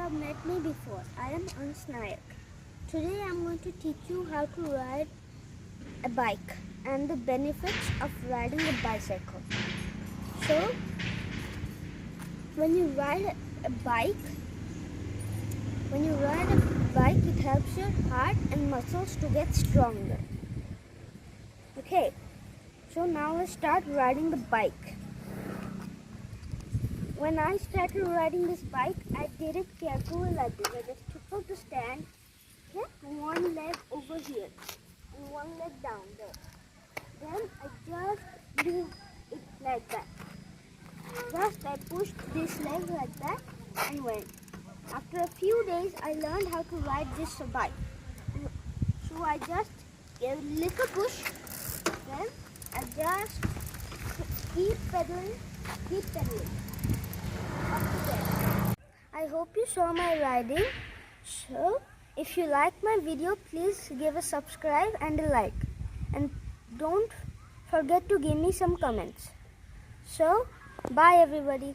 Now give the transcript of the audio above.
have met me before. I am Ansh Nayak. Today I am going to teach you how to ride a bike and the benefits of riding a bicycle. So, when you ride a bike, it helps your heart and muscles to get stronger. Okay, so now let's start riding the bike. When I started riding this bike, I did it carefully like this. I just took out the stand, okay, one leg over here and one leg down there. Then I just do it like that. Just I pushed this leg like that and went. After a few days, I learned how to ride this bike. So I just gave a little push, then I just keep pedaling. I hope you saw my riding. So, if you like my video, please give a subscribe and a like. And don't forget to give me some comments. So, bye everybody.